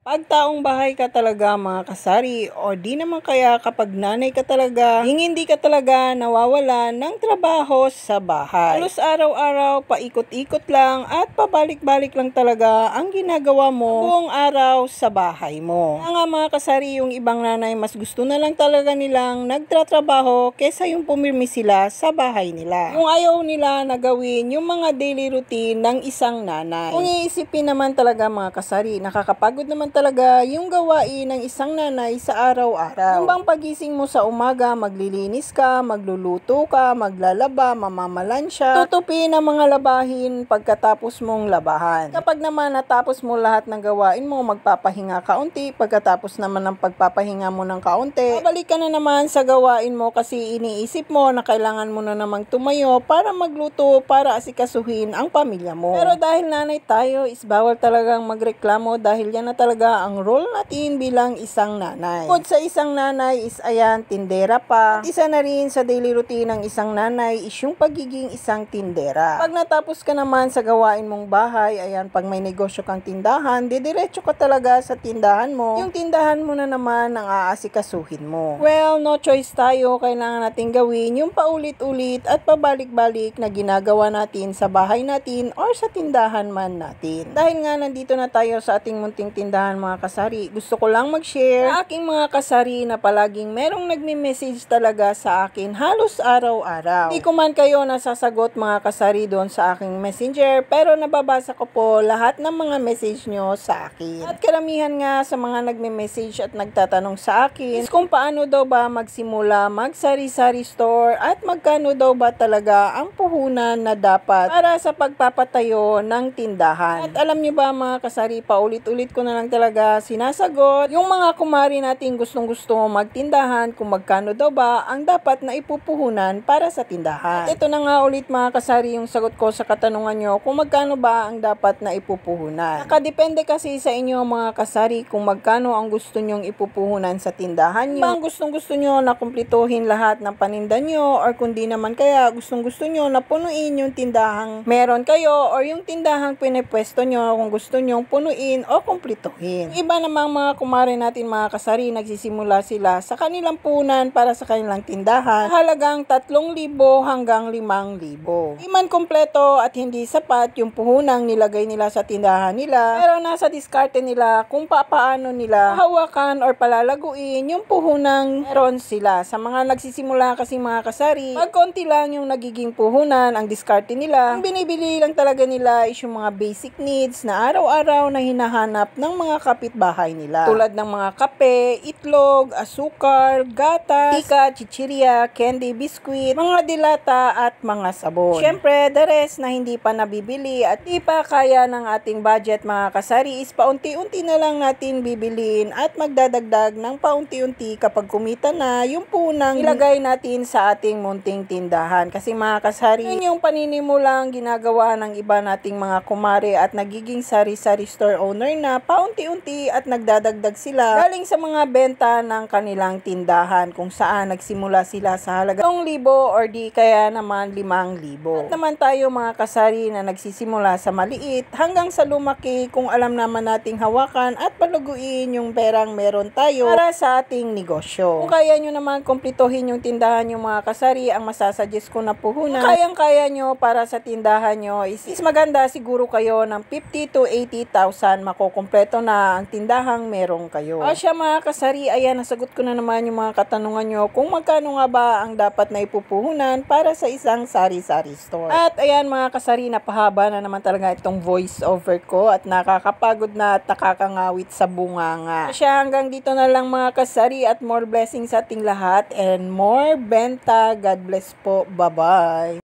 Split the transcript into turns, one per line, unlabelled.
Pagtaong bahay ka talaga mga kasari o di naman kaya kapag nanay ka talaga, hindi ka talaga nawawala ng trabaho sa bahay. Halos araw-araw paikot-ikot lang at pabalik-balik lang talaga ang ginagawa mo buong araw sa bahay mo. Kaya nga mga kasari, yung ibang nanay mas gusto na lang talaga nilang nagtratrabaho kesa yung pumirmi sila sa bahay nila. Yung ayaw nila na gawin yung mga daily routine ng isang nanay. Kung iisipin naman talaga mga kasari, nakakapagod naman talaga yung gawain ng isang nanay sa araw-araw. Kung bang pagising mo sa umaga, maglilinis ka, magluluto ka, maglalaba, mamamalansya, tutupin ang mga labahin pagkatapos mong labahan. Kapag naman natapos mo lahat ng gawain mo, magpapahinga kaunti, pagkatapos naman ng pagpapahinga mo ng kaunti, babalik ka na naman sa gawain mo kasi iniisip mo na kailangan mo na namang tumayo para magluto, para asikasuhin ang pamilya mo. Pero dahil nanay tayo, is bawal talagang magreklamo dahil yan na talaga ang role natin bilang isang nanay. Bukod sa isang nanay is ayan, tindera pa. At isa na rin sa daily routine ng isang nanay is yung pagiging isang tindera. Pag natapos ka naman sa gawain mong bahay, ayan, pag may negosyo kang tindahan, didiretso ka talaga sa tindahan mo. Yung tindahan mo na naman ang aasikasuhin mo. Well, no choice tayo. Kailangan natin gawin yung paulit-ulit at pabalik-balik na ginagawa natin sa bahay natin or sa tindahan man natin. Dahil nga nandito na tayo sa ating munting tindahan mga kasari, gusto ko lang mag-share sa aking mga kasari na palaging merong nagme-message talaga sa akin halos araw-araw. Hindi ko man kayo nasasagot mga kasari doon sa aking messenger, pero nababasa ko po lahat ng mga message nyo sa akin. At karamihan nga sa mga nagme-message at nagtatanong sa akin is kung paano daw ba magsimula mag-sari-sari store at magkano daw ba talaga ang puhunan na dapat para sa pagpapatayo ng tindahan. At alam nyo ba mga kasari, paulit-ulit ko na lang talaga sinasagot yung mga kumari natin gustong-gusto magtindahan kung magkano daw ba ang dapat na ipupuhunan para sa tindahan. At ito na nga ulit mga kasari yung sagot ko sa katanungan nyo kung magkano ba ang dapat na ipupuhunan. Nakadepende kasi sa inyo mga kasari kung magkano ang gusto nyong ipupuhunan sa tindahan nyo. Bang gustong-gusto nyo na kumplituhin lahat ng paninda nyo or kundi naman kaya gustong-gusto nyo na punuin yung tindahang meron kayo or yung tindahang pinipwesto nyo kung gusto nyong punuin o kumplituhin. Iba namang mga kumare natin mga kasari, nagsisimula sila sa kanilang puhunan para sa kanilang tindahan halagang 3,000 hanggang 5,000. Di man kompleto at hindi sapat yung puhunang nilagay nila sa tindahan nila, pero nasa diskarte nila kung paano nila hawakan or palalaguin yung puhunang meron sila. Sa mga nagsisimula kasi mga kasari, pag konti lang yung nagiging puhunan, ang diskarte nila, ang binibili lang talaga nila is yung mga basic needs na araw-araw na hinahanap ng mga kapitbahay nila. Tulad ng mga kape, itlog, asukar, gatas, tika, chichirya, candy, biskuit, mga dilata at mga sabon. Syempre, the rest na hindi pa nabibili at di pa kaya ng ating budget mga kasari is paunti-unti na lang natin bibilin at magdadagdag ng paunti-unti kapag kumita na yung punang ilagay natin sa ating munting tindahan. Kasi mga kasari, yun yung paninimulang ginagawa ng iba nating mga kumare at nagiging sari-sari store owner na paunti-unti at nagdadagdag sila galing sa mga benta ng kanilang tindahan kung saan nagsimula sila sa halaga 1,000 or di kaya naman 5,000. At naman tayo mga kasari na nagsisimula sa maliit hanggang sa lumaki kung alam naman nating hawakan at paluguin yung perang meron tayo para sa ating negosyo. Kung kaya nyo naman kumplituhin yung tindahan yung mga kasari, ang masasuggest ko na puhunan, kayang-kaya nyo para sa tindahan nyo is maganda siguro kayo ng 50,000 to 80,000 makukumpleto na ang tindahang meron kayo. O siya mga kasari, ayan, nasagot ko na naman yung mga katanungan nyo kung magkano nga ba ang dapat na ipupuhunan para sa isang sari-sari store. At ayan mga kasari, napahaba na naman talaga itong voice over ko at nakakapagod na at nakakangawit sa bunganga. O siya, hanggang dito na lang mga kasari at more blessings sa ating lahat and more benta. God bless po. Bye-bye.